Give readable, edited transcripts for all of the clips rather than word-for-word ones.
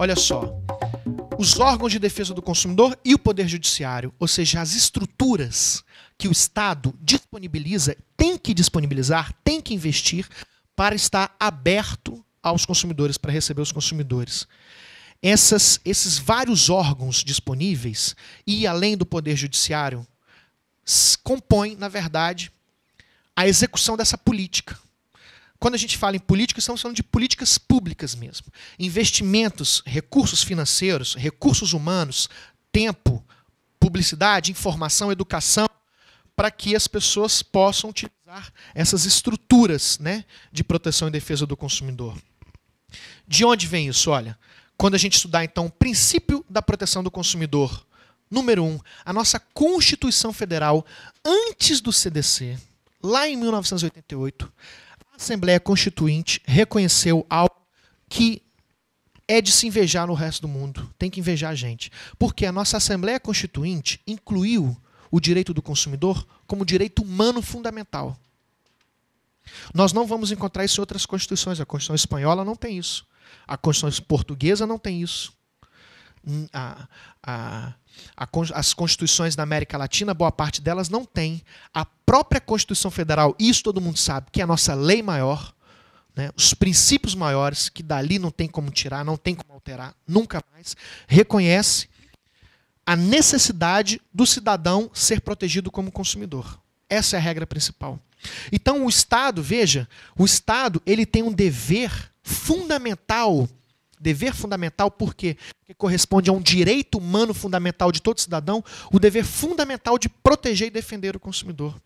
Olha só, os órgãos de defesa do consumidor e o Poder Judiciário, ou seja, as estruturas que o Estado disponibiliza, tem que disponibilizar, tem que investir para estar aberto aos consumidores, para receber os consumidores. Esses vários órgãos disponíveis, e além do Poder Judiciário, compõem, na verdade, a execução dessa política. Quando a gente fala em política, estamos falando de políticas públicas mesmo. Investimentos, recursos financeiros, recursos humanos, tempo, publicidade, informação, educação, para que as pessoas possam utilizar essas estruturas, né, de proteção e defesa do consumidor. De onde vem isso? Olha, quando a gente estudar, então, o princípio da proteção do consumidor, número 1, a nossa Constituição Federal, antes do CDC, lá em 1988, a Assembleia Constituinte reconheceu algo que é de se invejar no resto do mundo. Tem que invejar a gente. Porque a nossa Assembleia Constituinte incluiu o direito do consumidor como direito humano fundamental. Nós não vamos encontrar isso em outras constituições. A Constituição Espanhola não tem isso. A Constituição Portuguesa não tem isso. As constituições da América Latina, boa parte delas não tem. A própria Constituição Federal, isso todo mundo sabe, que é a nossa lei maior, né, os princípios maiores, que dali não tem como tirar, não tem como alterar, nunca mais, reconhece a necessidade do cidadão ser protegido como consumidor. Essa é a regra principal. Então o Estado, veja, o Estado ele tem um dever fundamental. Dever fundamental por quê? Porque corresponde a um direito humano fundamental de todo cidadão, o dever fundamental de proteger e defender o consumidor.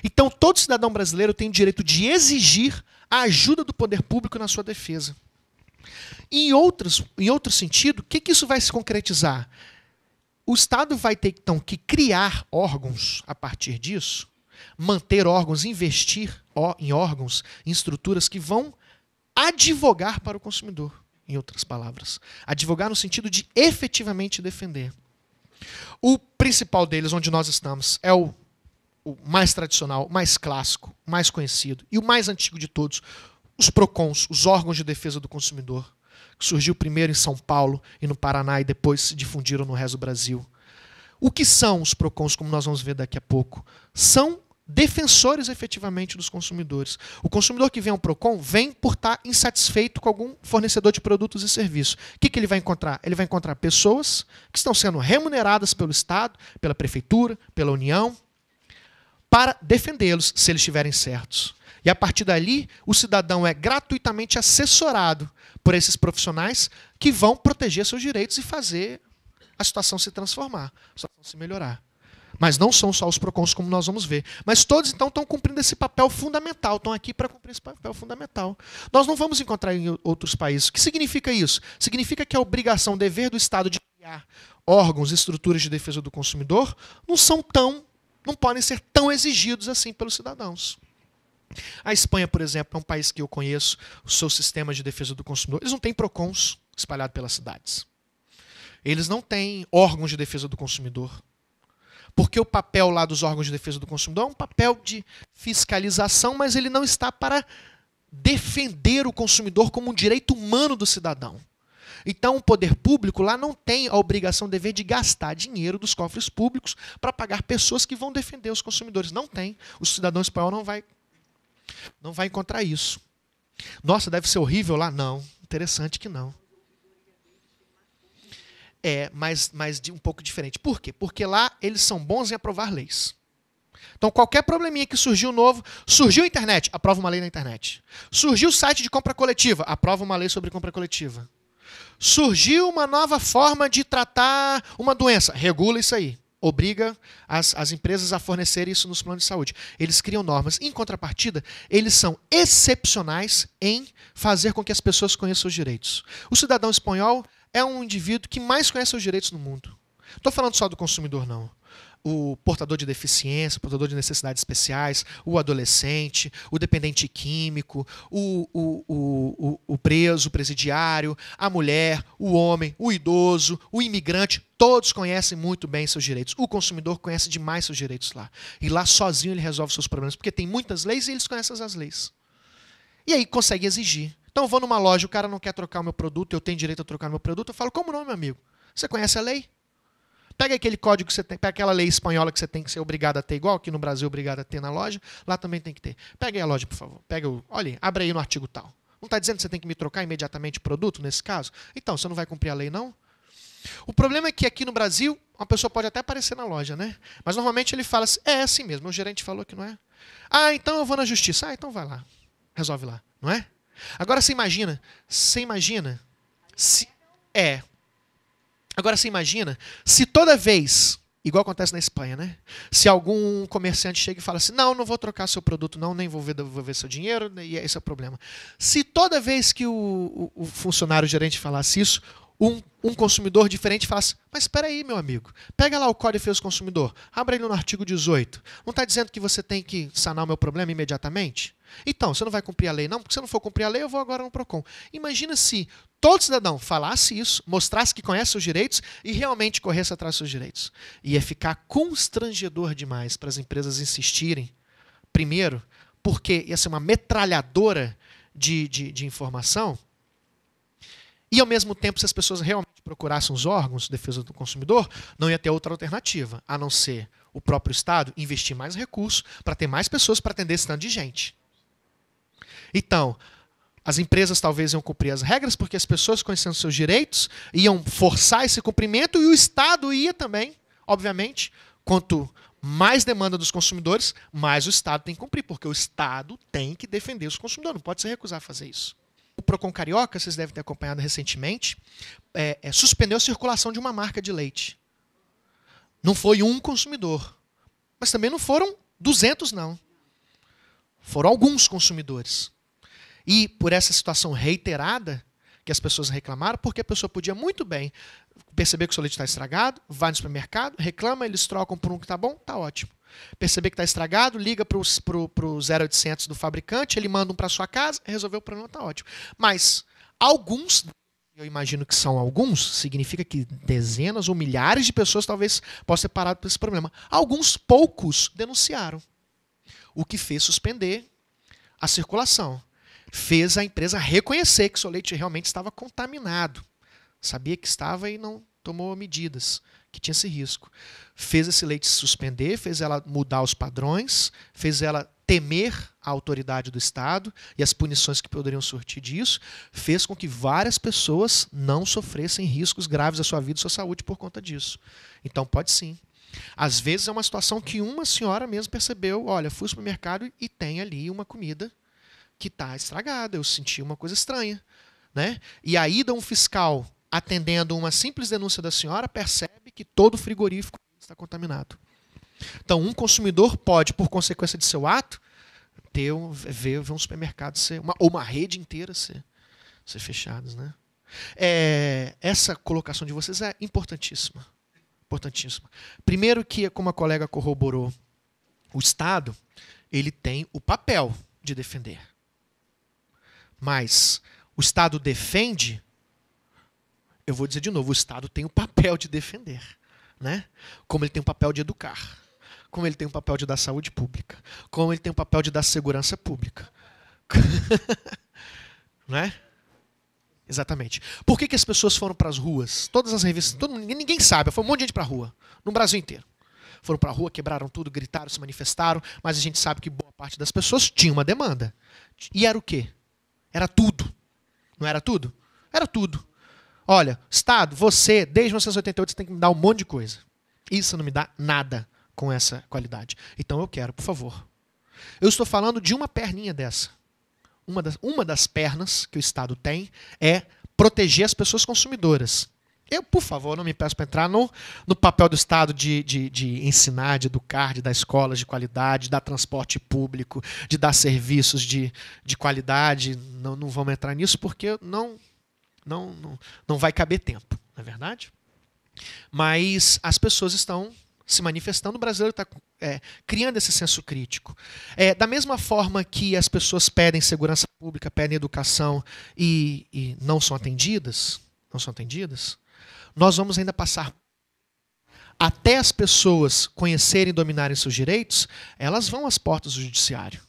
Então todo cidadão brasileiro tem o direito de exigir a ajuda do poder público na sua defesa. Em outro sentido, o que isso vai se concretizar? O Estado vai ter, então, que criar órgãos a partir disso, manter órgãos, investir em órgãos, em estruturas que vão advogar para o consumidor, em outras palavras. Advogar no sentido de efetivamente defender. O principal deles, onde nós estamos, é o mais tradicional, mais clássico, mais conhecido e o mais antigo de todos, os PROCONs, os órgãos de defesa do consumidor, que surgiu primeiro em São Paulo e no Paraná e depois se difundiram no resto do Brasil. O que são os PROCONs, como nós vamos ver daqui a pouco? São defensores efetivamente dos consumidores. O consumidor que vem ao PROCON vem por estar insatisfeito com algum fornecedor de produtos e serviços. O que ele vai encontrar? Ele vai encontrar pessoas que estão sendo remuneradas pelo Estado, pela Prefeitura, pela União, para defendê-los, se eles estiverem certos. E a partir dali, o cidadão é gratuitamente assessorado por esses profissionais que vão proteger seus direitos e fazer a situação se transformar, a situação se melhorar. Mas não são só os PROCONs, como nós vamos ver. Mas todos, então, estão cumprindo esse papel fundamental, estão aqui para cumprir esse papel fundamental. Nós não vamos encontrar em outros países. O que significa isso? Significa que a obrigação, o dever do Estado de criar órgãos e estruturas de defesa do consumidor não podem ser tão exigidos assim pelos cidadãos. A Espanha, por exemplo, é um país que eu conheço, o seu sistema de defesa do consumidor, eles não têm PROCONs espalhados pelas cidades. Eles não têm órgãos de defesa do consumidor. Porque o papel lá dos órgãos de defesa do consumidor é um papel de fiscalização, mas ele não está para defender o consumidor como um direito humano do cidadão. Então o poder público lá não tem a obrigação, o dever de gastar dinheiro dos cofres públicos para pagar pessoas que vão defender os consumidores. Não tem. O cidadão espanhol não vai encontrar isso. Nossa, deve ser horrível lá? Não. Interessante que não. Mas um pouco diferente. Por quê? Porque lá eles são bons em aprovar leis. Então qualquer probleminha que surgiu novo, surgiu a internet, aprova uma lei na internet. Surgiu o site de compra coletiva, aprova uma lei sobre compra coletiva. Surgiu uma nova forma de tratar uma doença, regula isso aí. Obriga as empresas a fornecerem isso nos planos de saúde. Eles criam normas. Em contrapartida, eles são excepcionais em fazer com que as pessoas conheçam os direitos. O cidadão espanhol é um indivíduo que mais conhece os direitos no mundo. Não estou falando só do consumidor, não. o portador de deficiência, o portador de necessidades especiais, o adolescente, o dependente químico, o preso, o presidiário, a mulher, o homem, o idoso, o imigrante, todos conhecem muito bem seus direitos. O consumidor conhece demais seus direitos lá. E lá sozinho ele resolve seus problemas, porque tem muitas leis e eles conhecem as leis. E aí consegue exigir. Então eu vou numa loja, o cara não quer trocar o meu produto, eu tenho direito a trocar o meu produto, eu falo, como não, meu amigo? Você conhece a lei? Pega aquele código que você tem, pega aquela lei espanhola que você tem que ser obrigado a ter igual, aqui no Brasil é obrigado a ter na loja, lá também tem que ter. Pega aí a loja, por favor. Olha, abre aí no artigo tal. Não está dizendo que você tem que me trocar imediatamente o produto, nesse caso? Então, você não vai cumprir a lei, não? O problema é que aqui no Brasil, uma pessoa pode até aparecer na loja, né? Mas normalmente ele fala assim, é assim mesmo, o gerente falou que não é. Ah, então eu vou na justiça. Ah, então vai lá. Resolve lá, não é? Agora você imagina se Agora você imagina se toda vez, igual acontece na Espanha, né? Se algum comerciante chega e fala assim, não vou trocar seu produto não, nem vou devolver seu dinheiro, e esse é o problema. Se toda vez que o funcionário, o gerente falasse isso, um consumidor diferente falasse, mas espera aí, meu amigo, pega lá o Código de Defesa do Consumidor, abre ele no artigo 18. Não está dizendo que você tem que sanar o meu problema imediatamente? Então, você não vai cumprir a lei, não? Porque se eu não for cumprir a lei, eu vou agora no PROCON. Imagina se todo cidadão falasse isso, mostrasse que conhece seus direitos e realmente corresse atrás dos seus direitos. Ia ficar constrangedor demais para as empresas insistirem, primeiro, porque ia ser uma metralhadora de informação, e, ao mesmo tempo, se as pessoas realmente procurassem os órgãos de defesa do consumidor, não ia ter outra alternativa, a não ser o próprio Estado investir mais recursos para ter mais pessoas para atender esse tanto de gente. Então, as empresas talvez iam cumprir as regras, porque as pessoas, conhecendo seus direitos, iam forçar esse cumprimento e o Estado ia também, obviamente, quanto mais demanda dos consumidores, mais o Estado tem que cumprir, porque o Estado tem que defender os consumidores, não pode se recusar a fazer isso. O Procon Carioca, vocês devem ter acompanhado recentemente, suspendeu a circulação de uma marca de leite. Não foi um consumidor, mas também não foram 200, não. Foram alguns consumidores. E por essa situação reiterada que as pessoas reclamaram, porque a pessoa podia muito bem perceber que o seu leite está estragado, vai no supermercado, reclama, eles trocam por um que está bom, está ótimo. Perceber que está estragado, liga para o 0800 do fabricante, ele manda um para sua casa, resolveu o problema, está ótimo. Mas alguns, eu imagino que são alguns, significa que dezenas ou milhares de pessoas talvez possam ser paradas por esse problema. Alguns poucos denunciaram, o que fez suspender a circulação. Fez a empresa reconhecer que seu leite realmente estava contaminado. Sabia que estava e não tomou medidas, que tinha esse risco. Fez esse leite se suspender, fez ela mudar os padrões, fez ela temer a autoridade do Estado e as punições que poderiam surtir disso, fez com que várias pessoas não sofressem riscos graves à sua vida e à sua saúde por conta disso. Então pode sim. Às vezes é uma situação que uma senhora mesmo percebeu, olha, fui ao supermercado e tem ali uma comida que está estragada, eu senti uma coisa estranha, né? E a ida um fiscal atendendo uma simples denúncia da senhora, percebe que todo frigorífico está contaminado. Então, um consumidor pode, por consequência de seu ato, ver um supermercado ou uma rede inteira ser fechados, né? Essa colocação de vocês é importantíssima. Importantíssima. Primeiro que, como a colega corroborou, o Estado ele tem o papel de defender. Mas o Estado defende, eu vou dizer de novo, o Estado tem o papel de defender, né? Como ele tem o papel de educar, como ele tem o papel de dar saúde pública, como ele tem o papel de dar segurança pública. Né? Exatamente. Por que as pessoas foram para as ruas? Todas as revistas, ninguém sabe, foi um monte de gente para a rua, no Brasil inteiro. Foram para a rua, quebraram tudo, gritaram, se manifestaram, mas a gente sabe que boa parte das pessoas tinha uma demanda. E era o quê? Era tudo. Não era tudo? Era tudo. Olha, Estado, você, desde 1988, você tem que me dar um monte de coisa. Isso não me dá nada com essa qualidade. Então eu quero, por favor. Eu estou falando de uma perninha dessa. Uma das pernas que o Estado tem é proteger as pessoas consumidoras. Eu, por favor, não me peço para entrar no papel do Estado de ensinar, de educar, de dar escolas de qualidade, de dar transporte público, de dar serviços de qualidade. Não vamos entrar nisso porque não vai caber tempo, não é verdade? Mas as pessoas estão se manifestando, o brasileiro está criando esse senso crítico. Da mesma forma que as pessoas pedem segurança pública, pedem educação e não são atendidas, nós vamos ainda passar até as pessoas conhecerem e dominarem seus direitos, elas vão às portas do judiciário.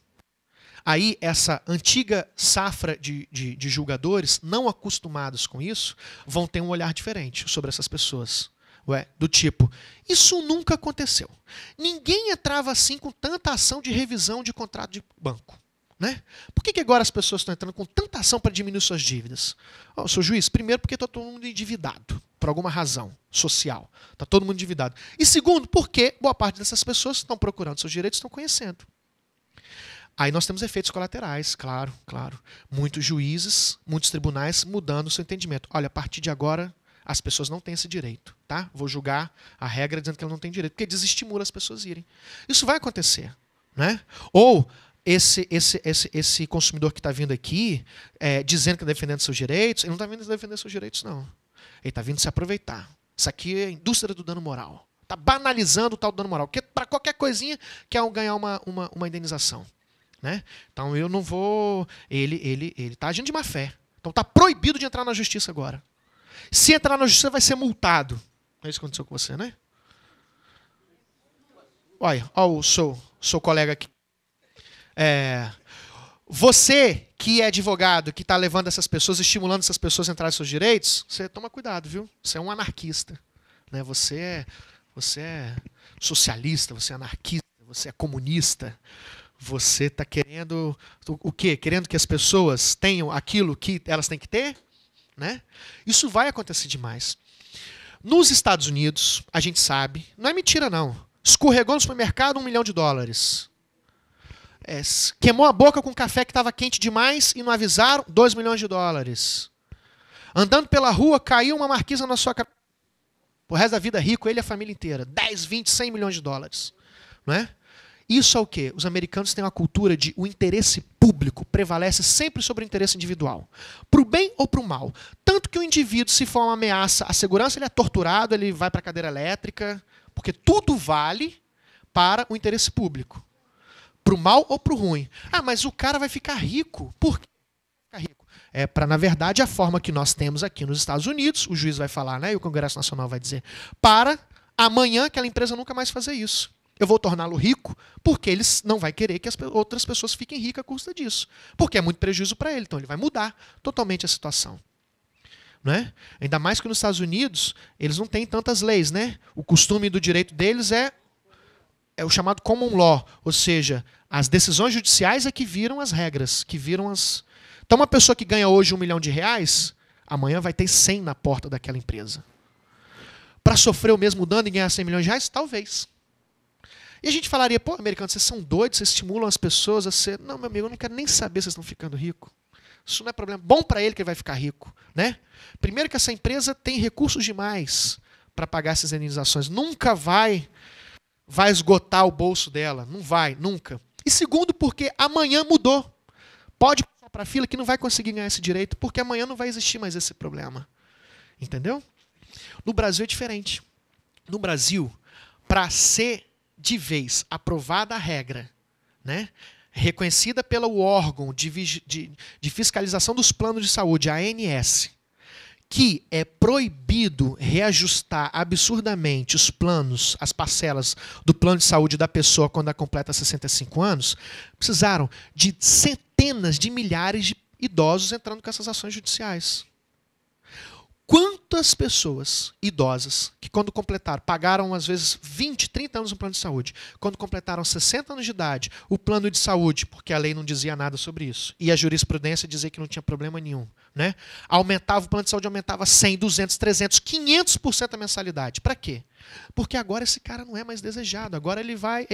Aí, essa antiga safra de julgadores, não acostumados com isso, vão ter um olhar diferente sobre essas pessoas. Do tipo, isso nunca aconteceu. Ninguém entrava assim com tanta ação de revisão de contrato de banco. Né? Por que agora as pessoas estão entrando com tanta ação para diminuir suas dívidas? Seu juiz, primeiro porque está todo mundo endividado, por alguma razão social. Está todo mundo endividado. E segundo, porque boa parte dessas pessoas estão procurando seus direitos, estão conhecendo. Aí nós temos efeitos colaterais, claro. Muitos juízes, muitos tribunais mudando o seu entendimento. Olha, a partir de agora, as pessoas não têm esse direito. Tá? Vou julgar a regra dizendo que elas não têm direito, porque desestimula as pessoas a irem. Isso vai acontecer. Né? Ou esse consumidor que está vindo aqui dizendo que está defendendo seus direitos, ele não está vindo defender seus direitos, não. Ele está vindo se aproveitar. Isso aqui é a indústria do dano moral. Está banalizando o tal dano moral. Porque para qualquer coisinha quer ganhar uma indenização. Né? Então eu não vou... Ele está agindo de má fé. Então está proibido de entrar na justiça agora. Se entrar na justiça vai ser multado. É isso que aconteceu com você, né? Olha o seu colega aqui. Você que é advogado, que está levando essas pessoas, estimulando essas pessoas a entrarem nos seus direitos, você toma cuidado, viu? Você é um anarquista. Né? Você é socialista, você é anarquista, você é comunista. Você está querendo o quê? Querendo que as pessoas tenham aquilo que elas têm que ter? Né? Isso vai acontecer demais. Nos Estados Unidos, a gente sabe, não é mentira não, escorregou no supermercado $1 milhão. Queimou a boca com café que estava quente demais e não avisaram, $2 milhões. Andando pela rua, caiu uma marquisa na sua cabeça. O resto da vida rico, ele e a família inteira. 10, 20, $100 milhões. Não é? Isso é o quê? Os americanos têm uma cultura de o interesse público prevalece sempre sobre o interesse individual. Para o bem ou para o mal. Tanto que o indivíduo, se for uma ameaça à segurança, ele é torturado, ele vai para a cadeira elétrica, porque tudo vale para o interesse público. Para o mal ou para o ruim. Ah, mas o cara vai ficar rico. Por que ficar rico? Na verdade, a forma que nós temos aqui nos Estados Unidos, o juiz vai falar, né, e o Congresso Nacional vai dizer, para amanhã aquela empresa nunca mais fazer isso. Eu vou torná-lo rico porque ele não vai querer que as outras pessoas fiquem ricas à custa disso. Porque é muito prejuízo para ele. Então ele vai mudar totalmente a situação. Não é? Ainda mais que nos Estados Unidos eles não têm tantas leis. Né? O costume do direito deles é o chamado common law. Ou seja, as decisões judiciais é que viram as regras. Então uma pessoa que ganha hoje R$1 milhão, amanhã vai ter 100 na porta daquela empresa. Para sofrer o mesmo dano e ganhar R$100 milhões? Talvez. E a gente falaria, pô, americanos, vocês são doidos, vocês estimulam as pessoas a ser... Não, meu amigo, eu não quero nem saber se vocês estão ficando ricos. Isso não é problema. Bom para ele que ele vai ficar rico. Né? Primeiro que essa empresa tem recursos demais para pagar essas indenizações. Nunca vai esgotar o bolso dela. Não vai, nunca. E segundo, porque amanhã mudou. Pode passar para a fila que não vai conseguir ganhar esse direito, porque amanhã não vai existir mais esse problema. Entendeu? No Brasil é diferente. No Brasil, para ser de vez aprovada a regra, né, reconhecida pelo órgão de fiscalização dos planos de saúde, a ANS, que é proibido reajustar absurdamente os planos, as parcelas do plano de saúde da pessoa quando ela completa 65 anos, precisaram de centenas de milhares de idosos entrando com essas ações judiciais. Quantas pessoas idosas que quando completaram, pagaram às vezes 20, 30 anos no plano de saúde, quando completaram 60 anos de idade, o plano de saúde, porque a lei não dizia nada sobre isso, e a jurisprudência dizia que não tinha problema nenhum, né? Aumentava, o plano de saúde aumentava 100, 200, 300, 500% a mensalidade. Para quê? Porque agora esse cara não é mais desejado, agora ele vai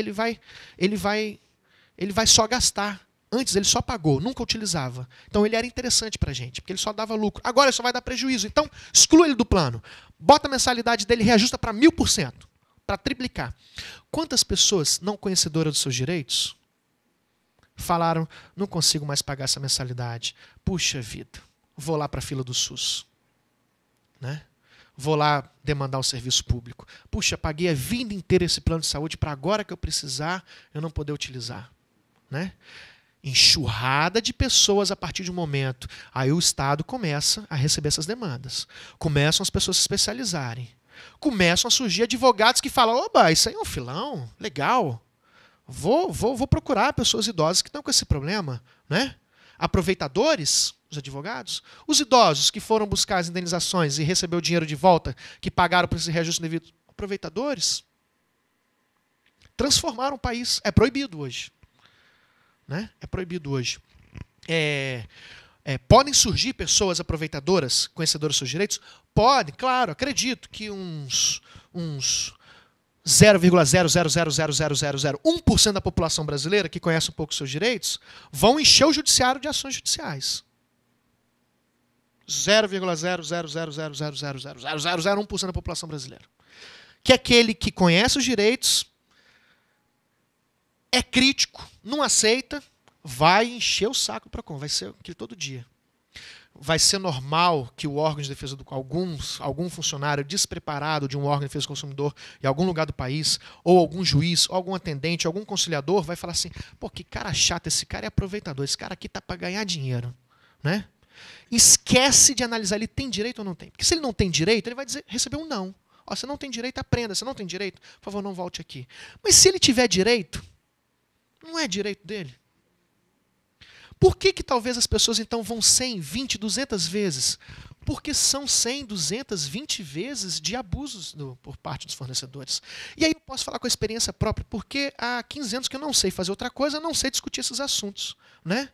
só gastar. Antes ele só pagou, nunca utilizava. Então ele era interessante para a gente, porque ele só dava lucro. Agora ele só vai dar prejuízo. Então exclui ele do plano. Bota a mensalidade dele e reajusta para 1000%, para triplicar. Quantas pessoas não conhecedoras dos seus direitos falaram, não consigo mais pagar essa mensalidade. Puxa vida, vou lá para a fila do SUS. Né? vou lá demandar um serviço público. Puxa, paguei a vida inteira esse plano de saúde para agora que eu precisar, eu não poder utilizar. Né? Enxurrada de pessoas a partir de um momento. Aí o Estado começa a receber essas demandas. Começam as pessoas se especializarem. Começam a surgir advogados que falam, oba, isso aí é um filão, legal. Vou procurar pessoas idosas que estão com esse problema. Né? Aproveitadores, os advogados. Os idosos que foram buscar as indenizações e receber o dinheiro de volta, que pagaram por esse reajuste devido. Aproveitadores. Transformaram o país. É proibido hoje. Né? É proibido hoje. Podem surgir pessoas aproveitadoras, conhecedoras dos seus direitos? Podem, claro. Acredito que uns 0,0000001% da população brasileira que conhece um pouco os seus direitos vão encher o judiciário de ações judiciais. 0,000000001% da população brasileira. Que é aquele que conhece os direitos, é crítico, não aceita, vai encher o saco para como? Vai ser aquilo todo dia. Vai ser normal que o órgão de defesa do algum funcionário despreparado de um órgão de defesa do consumidor em algum lugar do país, ou algum juiz, ou algum atendente, algum conciliador, vai falar assim, pô, que cara chato, esse cara é aproveitador, esse cara aqui tá para ganhar dinheiro. Né? Esquece de analisar, ele tem direito ou não tem. Porque se ele não tem direito, ele vai receber um não. Ó, você não tem direito, aprenda. Você não tem direito, por favor, não volte aqui. Mas se ele tiver direito, não é direito dele. Por que talvez as pessoas então vão 100, 20, 200 vezes? Porque são 100, 200, 20 vezes de abusos por parte dos fornecedores. E aí eu posso falar com a experiência própria, porque há 15 anos que eu não sei fazer outra coisa, não sei discutir esses assuntos. Né?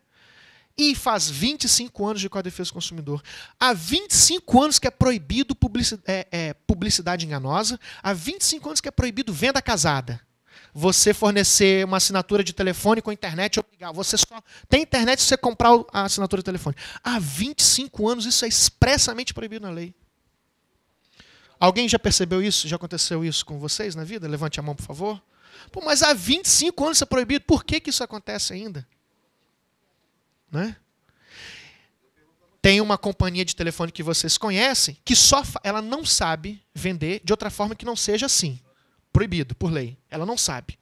E faz 25 anos de Código de Defesa do Consumidor. Há 25 anos que é proibido publicidade enganosa. Há 25 anos que é proibido venda casada. Você fornecer uma assinatura de telefone com internet ou ligar. Você só tem internet se você comprar a assinatura de telefone. Há 25 anos isso é expressamente proibido na lei. Alguém já percebeu isso? Já aconteceu isso com vocês na vida? Levante a mão, por favor. Pô, mas há 25 anos isso é proibido. Por que isso acontece ainda? Né? Tem uma companhia de telefone que vocês conhecem que ela não sabe vender de outra forma que não seja assim. Proibido por lei. Ela não sabe.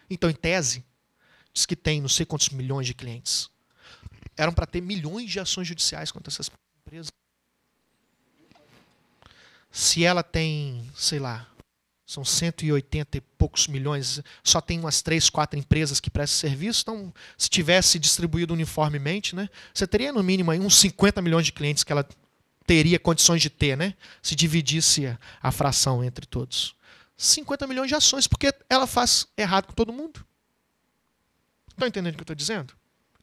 Então, em tese, diz que tem não sei quantos milhões de clientes. Eram para ter milhões de ações judiciais contra essas empresas. Se ela tem, sei lá, são 180 e poucos milhões, só tem umas 3, 4 empresas que prestam serviço, então, se tivesse distribuído uniformemente, né, você teria no mínimo aí uns 50 milhões de clientes que ela teria condições de ter, né, se dividisse a fração entre todos. 50 milhões de ações, porque ela faz errado com todo mundo. Estão entendendo o que eu estou dizendo?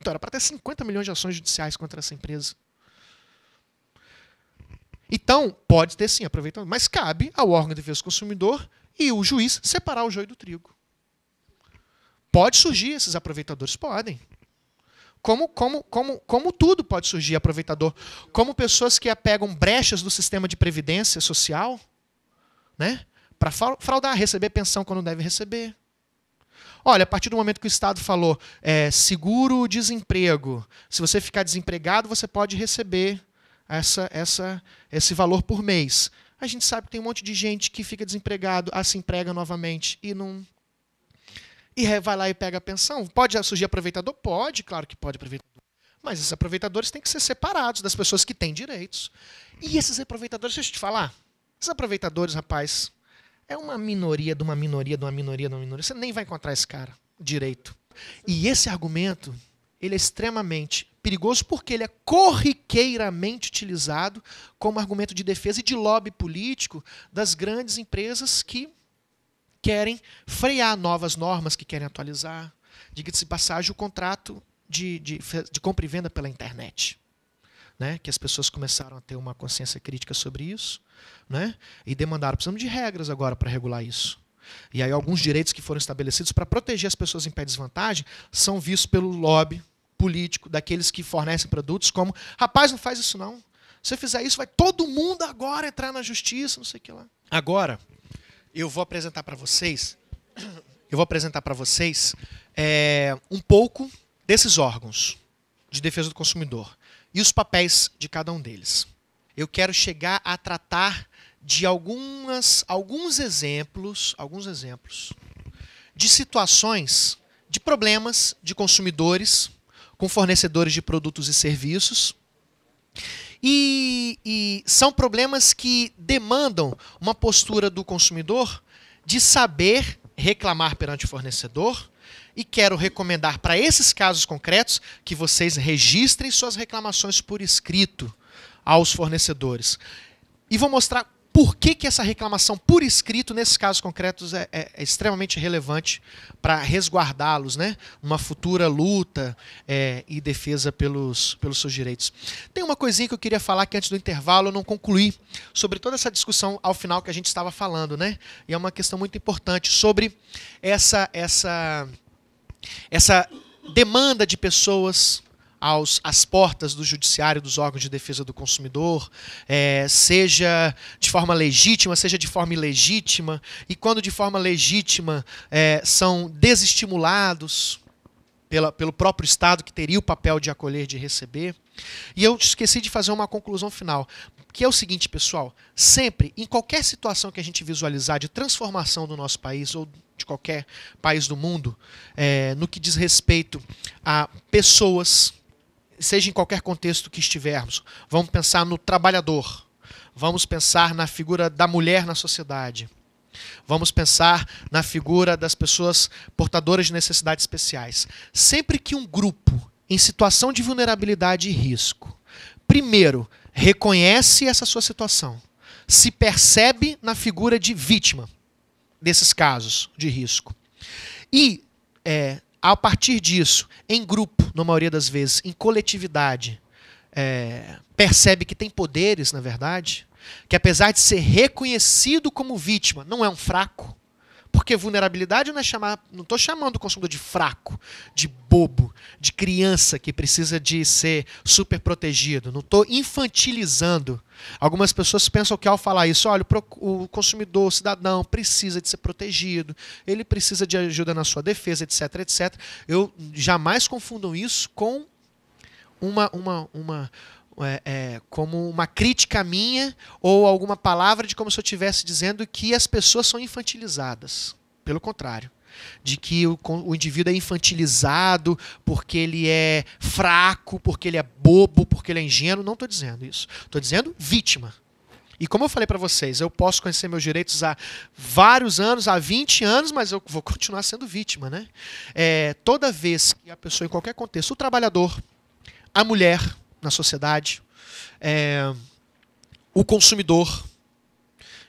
Então era para ter 50 milhões de ações judiciais contra essa empresa. Então, pode ter sim aproveitamento, mas cabe ao órgão de defesa do consumidor e o juiz separar o joio do trigo. Pode surgir esses aproveitadores? Podem. Como tudo pode surgir aproveitador. Como pessoas que pegam brechas do sistema de previdência social, né? Para fraudar, receber pensão quando deve receber. Olha, a partir do momento que o Estado falou seguro-desemprego, se você ficar desempregado, você pode receber esse valor por mês. A gente sabe que tem um monte de gente que fica desempregado, se emprega novamente e vai lá e pega a pensão. Pode surgir aproveitador? Pode, claro que pode aproveitador. Mas esses aproveitadores têm que ser separados das pessoas que têm direitos. E esses aproveitadores, deixa eu te falar, esses aproveitadores, rapaz, é uma minoria de uma minoria de uma minoria de uma minoria. Você nem vai encontrar esse cara direito. E esse argumento, ele é extremamente perigoso porque ele é corriqueiramente utilizado como argumento de defesa e de lobby político das grandes empresas que querem frear novas normas, que querem atualizar. Diga-se de passagem, o contrato de compra e venda pela internet. Né, que as pessoas começaram a ter uma consciência crítica sobre isso, né, e demandaram, precisamos de regras agora para regular isso. E aí alguns direitos que foram estabelecidos para proteger as pessoas em pé de desvantagem são vistos pelo lobby político daqueles que fornecem produtos como, rapaz, não faz isso não. Se você fizer isso, vai todo mundo agora entrar na justiça, não sei o que lá. Agora, eu vou apresentar para vocês um pouco desses órgãos de defesa do consumidor e os papéis de cada um deles. Eu quero chegar a tratar de alguns exemplos de situações, de problemas de consumidores com fornecedores de produtos e serviços. E são problemas que demandam uma postura do consumidor de saber reclamar perante o fornecedor. E quero recomendar para esses casos concretos que vocês registrem suas reclamações por escrito aos fornecedores. E vou mostrar por que essa reclamação por escrito, nesses casos concretos, é extremamente relevante para resguardá-los, né? Uma futura luta e defesa pelos seus direitos. Tem uma coisinha que eu queria falar que antes do intervalo eu não concluí sobre toda essa discussão ao final que a gente estava falando, né? E é uma questão muito importante sobre essa demanda de pessoas às portas do judiciário, dos órgãos de defesa do consumidor, seja de forma legítima, seja de forma ilegítima, e quando de forma legítima são desestimulados pelo próprio Estado, que teria o papel de acolher, de receber. E eu esqueci de fazer uma conclusão final, que é o seguinte, pessoal: sempre, em qualquer situação que a gente visualizar de transformação do nosso país, ou de qualquer país do mundo, no que diz respeito a pessoas, seja em qualquer contexto que estivermos, vamos pensar no trabalhador, vamos pensar na figura da mulher na sociedade, vamos pensar na figura das pessoas portadoras de necessidades especiais. Sempre que um grupo em situação de vulnerabilidade e risco, primeiro, reconhece essa sua situação, se percebe na figura de vítima desses casos de risco, e a partir disso, em grupo, na maioria das vezes, em coletividade, percebe que tem poderes, na verdade, que apesar de ser reconhecido como vítima, não é um fraco, porque vulnerabilidade não estou chamando o consumidor de fraco, de bobo, de criança que precisa de ser super protegido, não estou infantilizando. Algumas pessoas pensam que ao falar isso, olha, o consumidor, o cidadão precisa de ser protegido, ele precisa de ajuda na sua defesa, etc, etc. Eu jamais confundam isso com como uma crítica minha ou alguma palavra de como se eu estivesse dizendo que as pessoas são infantilizadas. Pelo contrário, de que o indivíduo é infantilizado porque ele é fraco, porque ele é bobo, porque ele é ingênuo. Não estou dizendo isso. Estou dizendo vítima. E como eu falei para vocês, eu posso conhecer meus direitos há vários anos, há 20 anos, mas eu vou continuar sendo vítima, né? Toda vez que a pessoa, em qualquer contexto, o trabalhador, a mulher na sociedade, o consumidor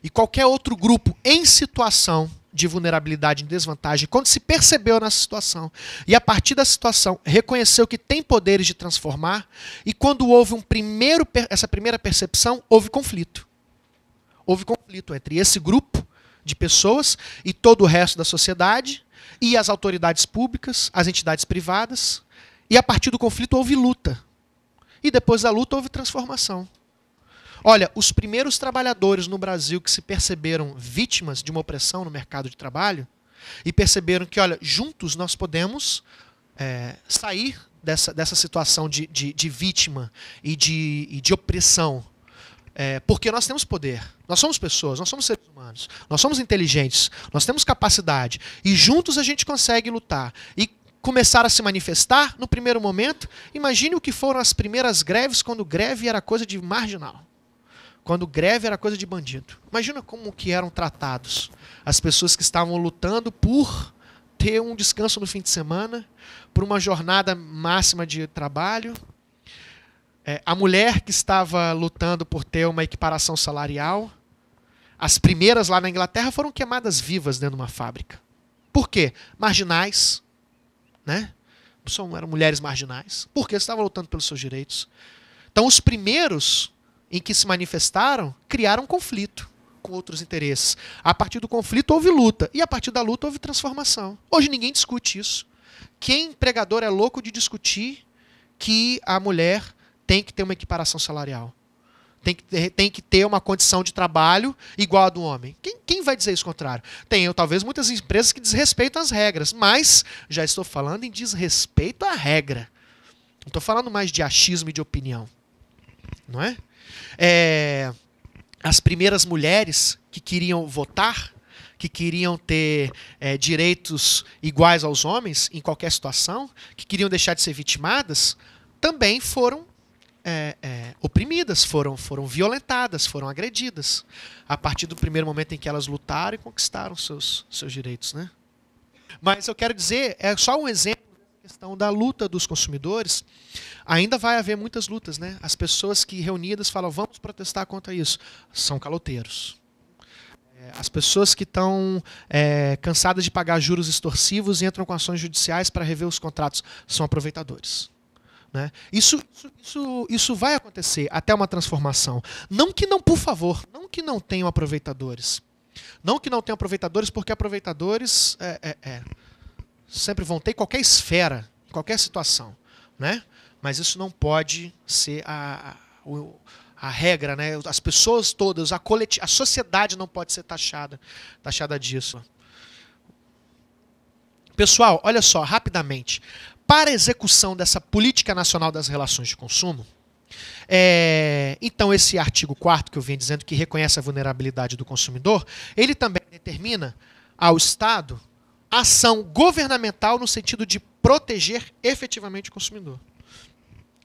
e qualquer outro grupo em situação de vulnerabilidade e desvantagem, quando se percebeu nessa situação e a partir da situação reconheceu que tem poderes de transformar, e quando houve essa primeira percepção, houve conflito. Houve conflito entre esse grupo de pessoas e todo o resto da sociedade, e as autoridades públicas, as entidades privadas, e a partir do conflito houve luta. E depois da luta houve transformação. Olha, os primeiros trabalhadores no Brasil que se perceberam vítimas de uma opressão no mercado de trabalho e perceberam que, olha, juntos nós podemos sair dessa situação de vítima e de opressão, porque nós temos poder, nós somos pessoas, nós somos seres humanos, nós somos inteligentes, nós temos capacidade e juntos a gente consegue lutar. E começaram a se manifestar no primeiro momento. Imagine o que foram as primeiras greves, quando greve era coisa de marginal. Quando greve era coisa de bandido. Imagina como que eram tratados as pessoas que estavam lutando por ter um descanso no fim de semana, por uma jornada máxima de trabalho. A mulher que estava lutando por ter uma equiparação salarial. As primeiras lá na Inglaterra foram queimadas vivas dentro de uma fábrica. Por quê? Marginais, né? Eram mulheres marginais, porque estavam lutando pelos seus direitos. Então, os primeiros em que se manifestaram criaram conflito com outros interesses. A partir do conflito houve luta, e a partir da luta houve transformação. Hoje ninguém discute isso. Quem empregador é louco de discutir que a mulher tem que ter uma equiparação salarial? Tem que ter uma condição de trabalho igual a do homem. Quem vai dizer isso contrário? Tem, talvez, muitas empresas que desrespeitam as regras, mas já estou falando em desrespeito à regra. Não estou falando mais de achismo e de opinião. Não é? as primeiras mulheres que queriam votar, que queriam ter direitos iguais aos homens em qualquer situação, que queriam deixar de ser vitimadas, também foram oprimidas, foram violentadas, foram agredidas, a partir do primeiro momento em que elas lutaram e conquistaram seus direitos, né? Mas eu quero dizer, é só um exemplo da questão da luta dos consumidores. Ainda vai haver muitas lutas, né? As pessoas que reunidas falam, vamos protestar contra isso, são caloteiros. As pessoas que estão cansadas de pagar juros extorsivos e entram com ações judiciais para rever os contratos são aproveitadores. Né? Isso vai acontecer até uma transformação. Não que não, por favor, não que não tenham aproveitadores. Não que não tenham aproveitadores, porque aproveitadores sempre vão ter em qualquer esfera, em qualquer situação. Né? Mas isso não pode ser a regra, né? As pessoas todas, a sociedade não pode ser taxada disso. Pessoal, olha só, rapidamente. Para a execução dessa política nacional das relações de consumo, então esse artigo 4º que eu venho dizendo que reconhece a vulnerabilidade do consumidor, ele também determina ao Estado ação governamental no sentido de proteger efetivamente o consumidor.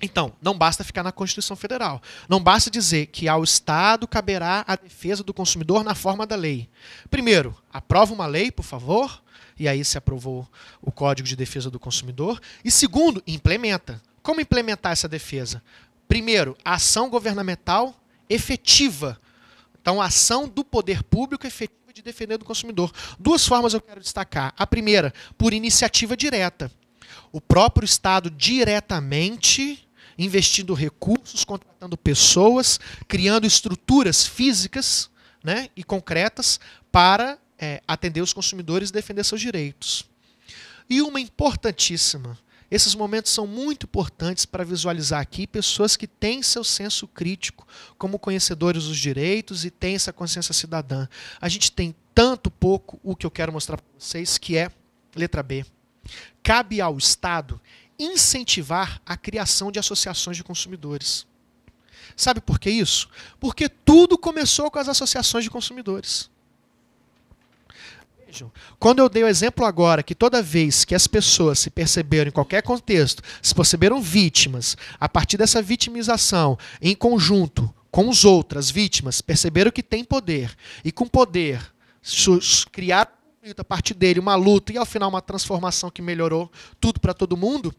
Então, não basta ficar na Constituição Federal. Não basta dizer que ao Estado caberá a defesa do consumidor na forma da lei. Primeiro, aprova uma lei, por favor, e aí se aprovou o Código de Defesa do Consumidor. E segundo, implementa. Como implementar essa defesa? Primeiro, a ação governamental efetiva. Então, a ação do poder público efetiva de defender do consumidor. Duas formas eu quero destacar. A primeira, por iniciativa direta. O próprio Estado diretamente investindo recursos, contratando pessoas, criando estruturas físicas, né, e concretas para atender os consumidores e defender seus direitos. E uma importantíssima, esses momentos são muito importantes para visualizar aqui pessoas que têm seu senso crítico como conhecedores dos direitos e têm essa consciência cidadã. A gente tem tanto pouco o que eu quero mostrar para vocês, que é, letra B, cabe ao Estado incentivar a criação de associações de consumidores. Sabe por que isso? Porque tudo começou com as associações de consumidores. Vejam, quando eu dei o exemplo agora que toda vez que as pessoas se perceberam, em qualquer contexto, se perceberam vítimas, a partir dessa vitimização, em conjunto com as outras vítimas, perceberam que tem poder, e com poder criar a partir dele uma luta e ao final uma transformação que melhorou tudo para todo mundo,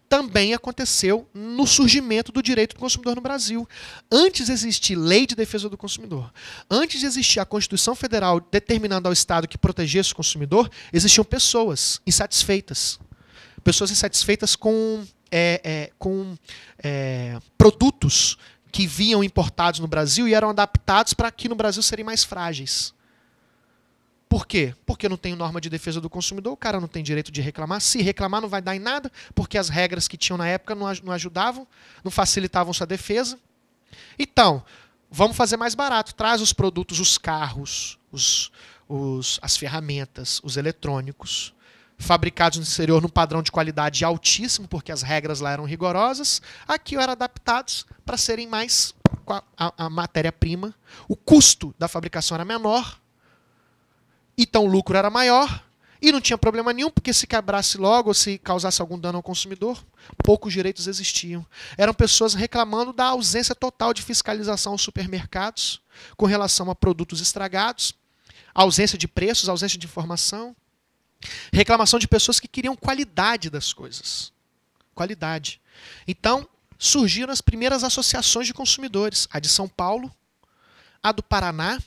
também aconteceu no surgimento do direito do consumidor no Brasil. Antes de existir lei de defesa do consumidor, antes de existir a Constituição Federal determinando ao Estado que protegesse o consumidor, existiam pessoas insatisfeitas. Pessoas insatisfeitas com produtos que vinham importados no Brasil e eram adaptados para aqui no Brasil serem mais frágeis. Por quê? Porque não tem norma de defesa do consumidor, o cara não tem direito de reclamar. Se reclamar não vai dar em nada, porque as regras que tinham na época não ajudavam, não facilitavam sua defesa. Então, vamos fazer mais barato. Traz os produtos, os carros, as ferramentas, os eletrônicos, fabricados no exterior num padrão de qualidade altíssimo, porque as regras lá eram rigorosas. Aqui eram adaptados para serem mais a matéria-prima. O custo da fabricação era menor. Então o lucro era maior e não tinha problema nenhum, porque se quebrasse logo ou se causasse algum dano ao consumidor, poucos direitos existiam. Eram pessoas reclamando da ausência total de fiscalização aos supermercados com relação a produtos estragados, ausência de preços, ausência de informação, reclamação de pessoas que queriam qualidade das coisas. Qualidade. Então surgiram as primeiras associações de consumidores, a de São Paulo, a do Paraná,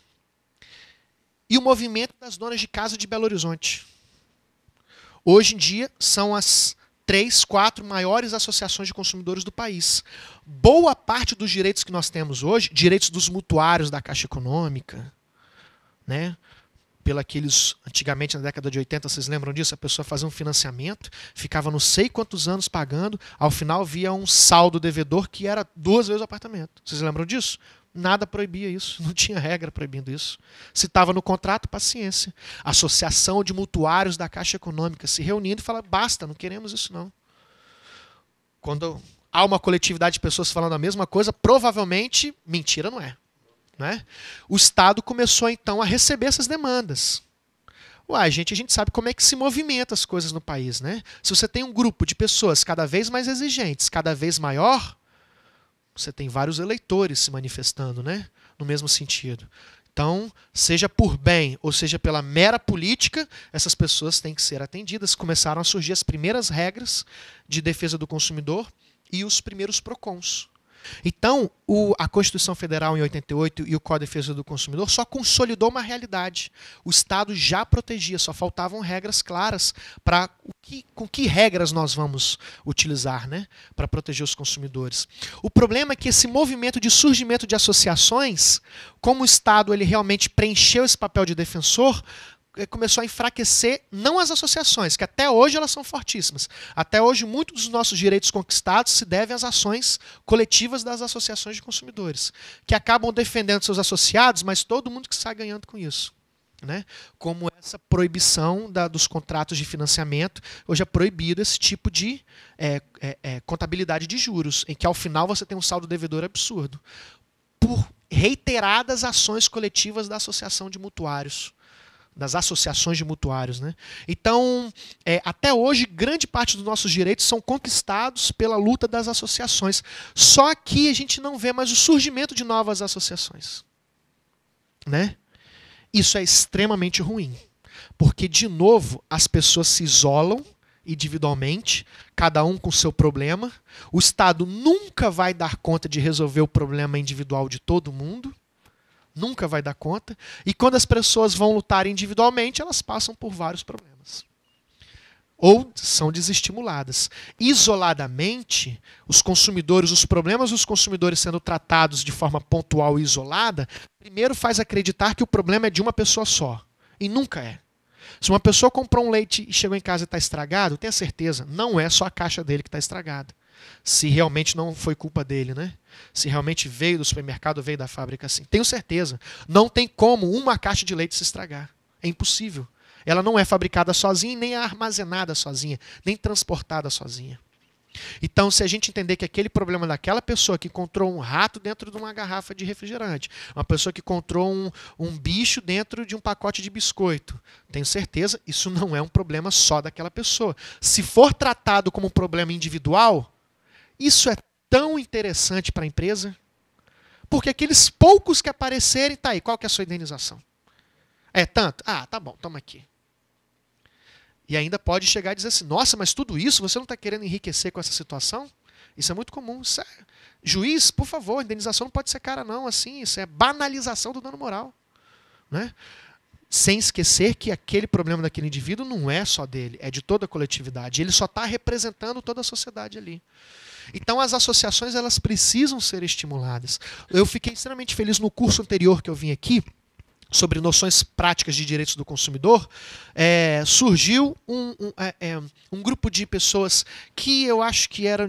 e o movimento das donas de casa de Belo Horizonte. Hoje em dia, são as 3, 4 maiores associações de consumidores do país. Boa parte dos direitos que nós temos hoje, direitos dos mutuários da Caixa Econômica, né? Antigamente, na década de 80, vocês lembram disso? A pessoa fazia um financiamento, ficava não sei quantos anos pagando, ao final via um saldo devedor que era 2 vezes o apartamento. Vocês lembram disso? Nada proibia isso, não tinha regra proibindo isso. Se estava no contrato, paciência. Associação de mutuários da Caixa Econômica se reunindo e falando, basta, não queremos isso não. Quando há uma coletividade de pessoas falando a mesma coisa, provavelmente, mentira não é. né? O Estado começou, então, a receber essas demandas. Uai, gente, a gente sabe como é que se movimenta as coisas no país, né? Se você tem um grupo de pessoas cada vez mais exigentes, cada vez maior, você tem vários eleitores se manifestando, né? No mesmo sentido. Então, seja por bem ou seja pela mera política, essas pessoas têm que ser atendidas. Começaram a surgir as primeiras regras de defesa do consumidor e os primeiros PROCONs. Então, a Constituição Federal em 88 e o Código de Defesa do Consumidor só consolidou uma realidade. O Estado já protegia, só faltavam regras claras para com que regras nós vamos utilizar, né, para proteger os consumidores. O problema é que esse movimento de surgimento de associações, como o Estado ele realmente preencheu esse papel de defensor, começou a enfraquecer não as associações, que até hoje elas são fortíssimas. Até hoje, muitos dos nossos direitos conquistados se devem às ações coletivas das associações de consumidores, que acabam defendendo seus associados, mas todo mundo que sai ganhando com isso. Né? Como essa proibição dos contratos de financiamento, hoje é proibido esse tipo de contabilidade de juros, em que ao final você tem um saldo devedor absurdo, por reiteradas ações coletivas da associação de mutuários, das associações de mutuários. Né? Então, até hoje, grande parte dos nossos direitos são conquistados pela luta das associações. Só que a gente não vê mais o surgimento de novas associações. Né? Isso é extremamente ruim, porque, de novo, as pessoas se isolam individualmente, cada um com o seu problema. O Estado nunca vai dar conta de resolver o problema individual de todo mundo. Nunca vai dar conta. E quando as pessoas vão lutar individualmente, elas passam por vários problemas. Ou são desestimuladas. Isoladamente, os consumidores, os problemas dos consumidores sendo tratados de forma pontual e isolada, primeiro faz acreditar que o problema é de uma pessoa só. E nunca é. Se uma pessoa comprou um leite e chegou em casa e está estragado, tenha certeza, não é só a caixa dele que está estragada. Se realmente não foi culpa dele, né? Se realmente veio do supermercado, veio da fábrica assim. Tenho certeza. Não tem como uma caixa de leite se estragar. É impossível. Ela não é fabricada sozinha, nem é armazenada sozinha, nem transportada sozinha. Então, se a gente entender que aquele problema daquela pessoa que encontrou um rato dentro de uma garrafa de refrigerante, uma pessoa que encontrou um bicho dentro de um pacote de biscoito, tenho certeza, isso não é um problema só daquela pessoa. Se for tratado como um problema individual, isso é tão interessante para a empresa, porque aqueles poucos que aparecerem, tá aí, qual que é a sua indenização? É tanto? Ah, tá bom, toma aqui. E ainda pode chegar e dizer assim, nossa, mas tudo isso, você não está querendo enriquecer com essa situação? Isso é muito comum. Isso é... Juiz, por favor, a indenização não pode ser cara não, assim, isso é banalização do dano moral. Né? Sem esquecer que aquele problema daquele indivíduo não é só dele, é de toda a coletividade. Ele só está representando toda a sociedade ali. Então as associações elas precisam ser estimuladas. Eu fiquei extremamente feliz no curso anterior que eu vim aqui, sobre noções práticas de direitos do consumidor, surgiu um grupo de pessoas que eu acho que eram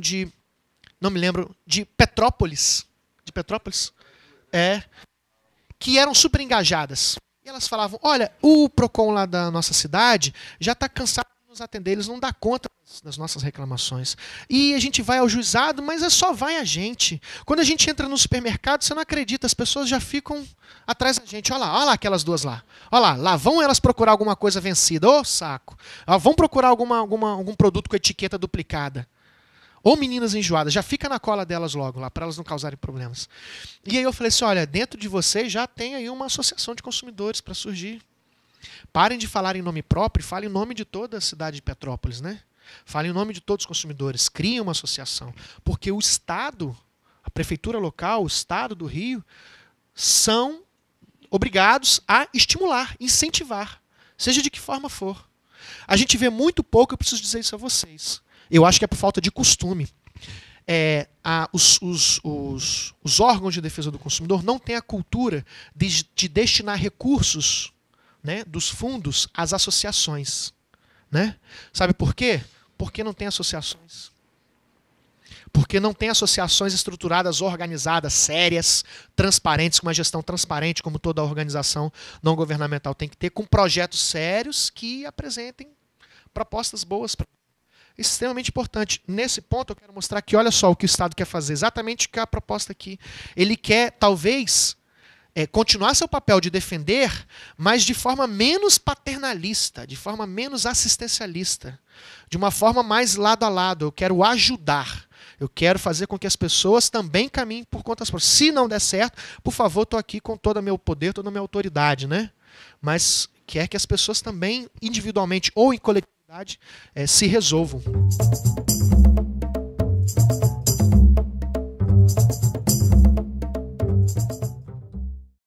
não me lembro, de Petrópolis, que eram super engajadas. E elas falavam, olha, o PROCON lá da nossa cidade já está cansado de nos atender, eles não dão conta das nossas reclamações. E a gente vai ao juizado, mas só vai a gente. Quando a gente entra no supermercado, você não acredita, as pessoas já ficam atrás da gente. Olha lá aquelas duas lá. Olha lá vão elas procurar alguma coisa vencida. Ô, saco. Vão procurar algum produto com etiqueta duplicada. Ou meninas enjoadas, já fica na cola delas logo lá, para elas não causarem problemas. E aí eu falei assim, olha, dentro de vocês já tem aí uma associação de consumidores para surgir. Parem de falar em nome próprio, falem em nome de toda a cidade de Petrópolis, né? Falem em nome de todos os consumidores, criem uma associação. Porque o Estado, a prefeitura local, o Estado do Rio, são obrigados a estimular, incentivar, seja de que forma for. A gente vê muito pouco, eu preciso dizer isso a vocês. Eu acho que é por falta de costume. Os órgãos de defesa do consumidor não têm a cultura de destinar recursos, né, dos fundos às associações. Né? Sabe por quê? Porque não tem associações. Porque não tem associações estruturadas, organizadas, sérias, transparentes, com uma gestão transparente, como toda organização não governamental tem que ter, com projetos sérios que apresentem propostas boas. Extremamente importante. Nesse ponto eu quero mostrar que olha só o que o Estado quer fazer, exatamente o que é a proposta aqui. Ele quer, talvez, continuar seu papel de defender, mas de forma menos paternalista, de forma menos assistencialista, de uma forma mais lado a lado. Eu quero ajudar. Eu quero fazer com que as pessoas também caminhem por conta próprias. Se não der certo, por favor, estou aqui com todo o meu poder, toda a minha autoridade, né? Mas quer que as pessoas também, individualmente ou em coletividade, se resolvam.